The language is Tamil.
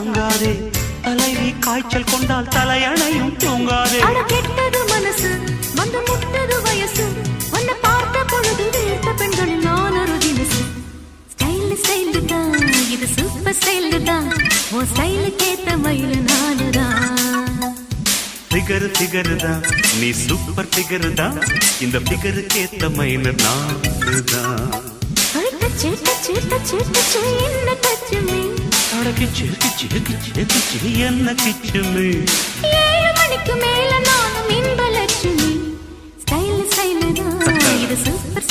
தாங்காதே தலைவி காய்ச்சல் கொண்டால் தலையணையும் தூங்காதே கெட்டது மனசு வந்து முட்டது வயசு உன்னை பார்த்த பொழுது வீழ்த்த பெண்களில் நான் ஒரு தினசு ஸ்டைல் ஸ்டைல் தான் இது சூப்பர் ஸ்டைல் தான் உன் ஸ்டைலுக்கு ஏத்த மயில நானுதான் ஃபிகர் ஃபிகர் தான் நீ சூப்பர் ஃபிகர் தான் இந்த ஃபிகருக்கு ஏத்த மயில நானுதான் டச்சு டச்சு டச்சு டச்சு என்ன டச்சுமே அடக்கிச்சு கிச்சு கிச்சு கிச்சு என்ன கிச்சுமே 7 மணிக்கு மேல நானும் இன்ப லட்சுமி ஸ்டைல் ஸ்டைல் தான் இது சூப்பர்